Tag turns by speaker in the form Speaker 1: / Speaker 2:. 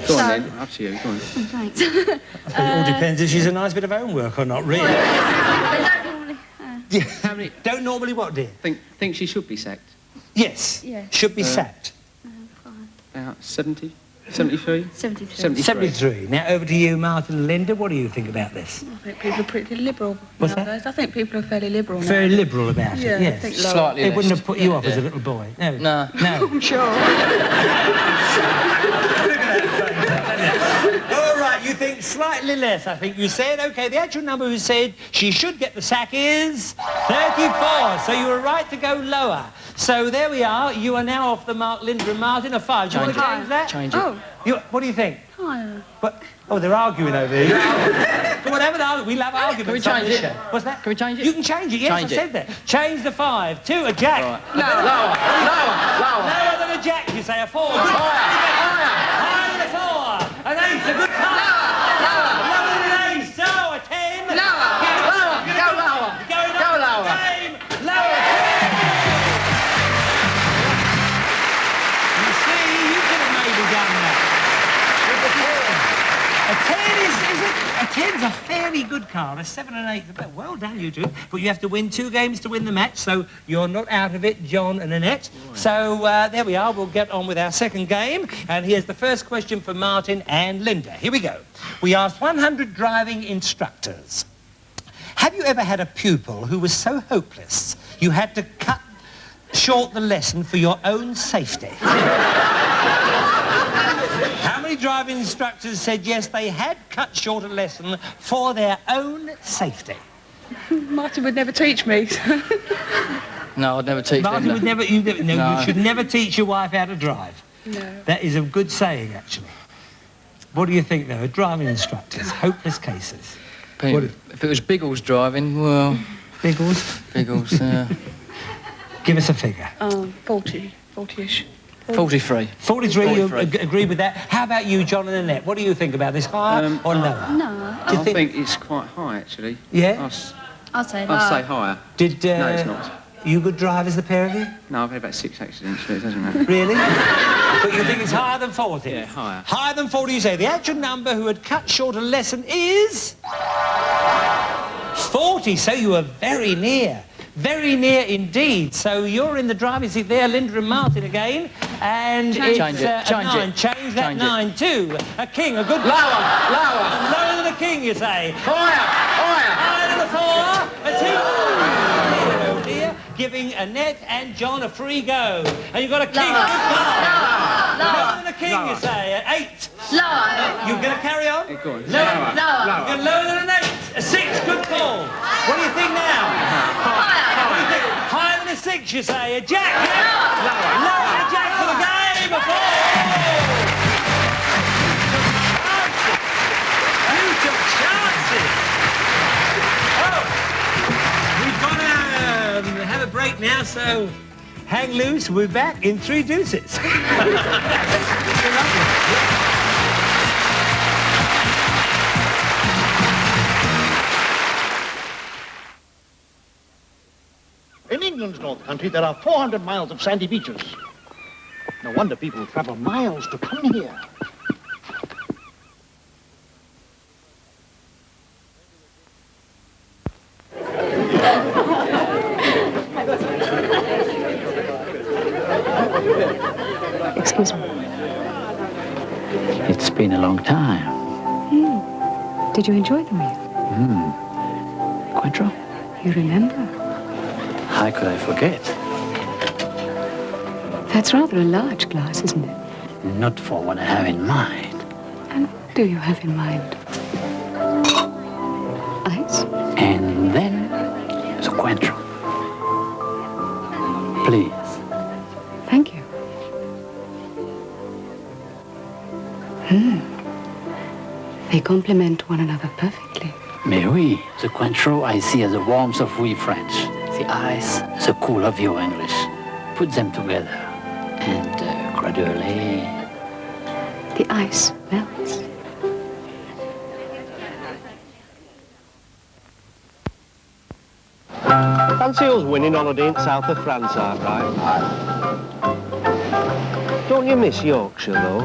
Speaker 1: Go on then, up to you, go on.
Speaker 2: Thanks.
Speaker 3: I think it all depends if she's a nice bit of homework or not, really. Yeah.
Speaker 1: How many...
Speaker 3: Don't normally what, dear?
Speaker 1: Think she should be sacked?
Speaker 3: Yes.
Speaker 2: Yeah.
Speaker 3: Should be sacked.
Speaker 2: Fine.
Speaker 1: About 70? 73?
Speaker 2: 73.
Speaker 3: 73. Now, over to you, Martin and Linda. What do you think about this?
Speaker 4: I think people are pretty liberal
Speaker 3: What's
Speaker 4: nowadays. I think people are fairly liberal now.
Speaker 3: Very liberal about
Speaker 4: Yeah,
Speaker 3: it, yes.
Speaker 4: I think
Speaker 1: Slightly
Speaker 3: It
Speaker 1: less.
Speaker 3: wouldn't have put you
Speaker 1: Yeah.
Speaker 3: off as a little boy. No.
Speaker 1: No.
Speaker 3: No.
Speaker 4: I'm sure.
Speaker 3: All right, you think slightly less, I think you said. OK, the actual number who said she should get the sack is 34. So you were right to go lower. So there we are. You are now off the mark, Linda and Martin, a 5. Do you want to change that?
Speaker 1: Change it.
Speaker 4: Oh,
Speaker 3: What do you think?
Speaker 4: higher.
Speaker 3: But, oh, they're arguing over here. Come on, have an argument. We love arguments.
Speaker 1: Can we
Speaker 3: on
Speaker 1: change
Speaker 3: this
Speaker 1: it?
Speaker 3: show. What's that?
Speaker 1: Can we change it?
Speaker 3: You can change it, yes,
Speaker 1: Change
Speaker 3: I said that. Change the 5 to a jack.
Speaker 1: Right.
Speaker 4: Lower.
Speaker 1: Lower.
Speaker 3: Lower than a jack, you say. A 4. Good. Higher than a 4. An 8, a good card. Lower than an 8. So, a 10.
Speaker 1: Lower. Go lower.
Speaker 3: Going
Speaker 1: Go
Speaker 3: up
Speaker 1: lower.
Speaker 3: the game. Lower. You see, you could have maybe done that. With the 10. A 10 is it? A 10's a fairly good card. A 7 and 8 is about. Well done, you two. But you have to win 2 games to win the match, so you're not out of it, John and Annette. Right. So there we are. We'll get on with our second game. And here's the first question for Martin and Linda. Here we go. We asked 100 driving instructors. Have you ever had a pupil who was so hopeless you had to cut short the lesson for your own safety? How many driving instructors said yes, they had cut short a lesson for their own safety?
Speaker 4: Martin would never teach me.
Speaker 1: No, I'd never teach
Speaker 3: Martin
Speaker 1: them
Speaker 3: would
Speaker 1: that.
Speaker 3: never, you should never teach your wife how to drive.
Speaker 4: No.
Speaker 3: That is a good saying, actually. What do you think, though, of driving instructors, hopeless cases?
Speaker 1: If it was Biggles driving, well...
Speaker 3: Biggles?
Speaker 1: Biggles,
Speaker 3: Give us a figure.
Speaker 4: 40-ish.
Speaker 1: 43.
Speaker 3: 43, you
Speaker 1: 43.
Speaker 3: agree with that? How about you, John and Annette? What do you think about this, higher or lower?
Speaker 2: No.
Speaker 3: Do you
Speaker 1: I think it's quite high, actually.
Speaker 3: Yeah?
Speaker 2: I'll say
Speaker 1: I'll
Speaker 2: lower.
Speaker 1: say higher.
Speaker 3: Did,
Speaker 1: No, it's not.
Speaker 3: you good drivers, the pair of you?
Speaker 1: No, I've had about 6 accidents, but it doesn't matter.
Speaker 3: Really? But you think it's higher than 40?
Speaker 1: Yeah, higher.
Speaker 3: Higher than 40, you say. The actual number who had cut short a lesson is... 40, so you were very near. Very near indeed. So you're in the driving seat there, Linda and Martin again. And it's
Speaker 1: Change it.
Speaker 3: a
Speaker 1: Change
Speaker 3: 9.
Speaker 1: it.
Speaker 3: Change that
Speaker 1: Change
Speaker 3: 9 to a king, a good...
Speaker 1: Lower.
Speaker 3: Lower than a king, you say.
Speaker 1: Higher.
Speaker 3: Higher than a 4, a 2. Oh dear. Giving Annette and John a free go. And you've got a king, a good card. Lower than a king, you say. An 8.
Speaker 2: Lower.
Speaker 3: You're going to carry on?
Speaker 1: Go on.
Speaker 2: Lower.
Speaker 3: You're lower than an 8. A 6, good call. What do you think now? What do you think? Higher than a 6, you say. A jack, yeah? Lower than a jack for the game. A 4. You took chances. Oh, we've got to have a break now, so hang loose. We're back in 3 deuces.
Speaker 5: In England's North Country, there are 400 miles of sandy beaches. No wonder people travel miles to come here.
Speaker 6: Excuse me.
Speaker 7: It's been a long time.
Speaker 6: Did you enjoy the meal?
Speaker 7: Quite wrong.
Speaker 6: You remember?
Speaker 7: How could I forget?
Speaker 6: That's rather a large glass, isn't it?
Speaker 7: Not for what I have in mind.
Speaker 6: And what do you have in mind? Ice?
Speaker 7: And then, the Cointreau. Please.
Speaker 6: Thank you. They complement one another perfectly.
Speaker 7: Mais oui, the Cointreau I see as the warmth of we French. The ice, the cool of you English. Put them together. And gradually...
Speaker 6: The ice melts.
Speaker 8: Fancy us winning holiday in south of France, all right? Don't you miss Yorkshire, though?